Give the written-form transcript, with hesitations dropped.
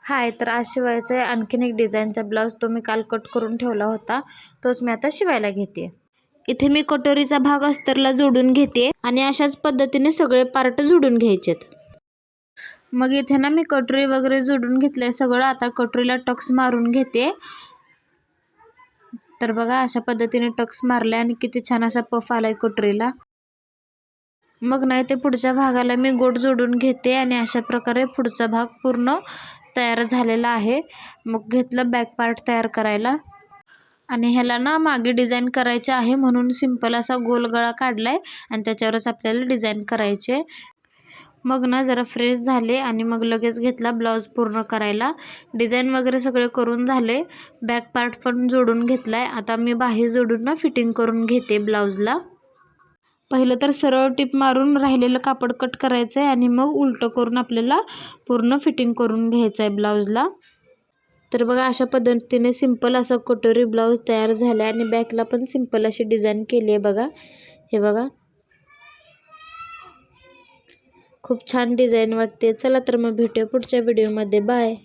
हाय, तर आज शिवायचा आहे आणखीन एक डिझाईनचा ब्लाऊज. तो मी काल कट करून ठेवला होता, तोच मी आता शिवायला घेते. इथे मी कटोरीचा भाग अस्तरला जोडून घेते आणि अशाच पद्धतीने सगळे पार्ट जोडून घ्यायचेत. मग इथे ना मी कटोरी वगैरे जोडून घेतलंय सगळं. आता कटोरीला टक्स मारून घेते. तर बघा अशा पद्धतीने टक्स मारले आणि किती छान असा पफ आलाय कटोरीला. मग नाही ते पुढच्या भागाला मी गोट जोडून घेते आणि अशा प्रकारे पुढचा भाग पूर्ण तयार झालेला आहे. मग घेतलं बॅक पार्ट तयार करायला आणि ह्याला ना मागे डिझाईन करायचे आहे, म्हणून सिंपल असा गोल गळा काढलाय आणि त्याच्यावरच आपल्याला डिझाईन करायचे. मग ना जरा फ्रेश झाले आणि मग लगेच घेतला ब्लाऊज पूर्ण करायला. डिझाईन वगैरे सगळे करून झाले. बॅक पार्ट पण जोडून घेतलाय. आता मी बाही जोडून ना फिटिंग करून घेते ब्लाऊजला. पहिलं तर सरळ टिप मारून राहिलेलं कापड कट करायचं आहे आणि मग उलटं करून आपल्याला पूर्ण फिटिंग करून घ्यायचं आहे ब्लाऊजला. तर बघा अशा पद्धतीने सिंपल असं कटोरी ब्लाऊज तयार झाला आहे आणि बॅकला पण सिंपल अशी डिझाईन केली आहे बघा. हे बघा खूप छान डिझाईन वाटते. चला तर मग भेटूया पुढच्या व्हिडिओमध्ये. बाय.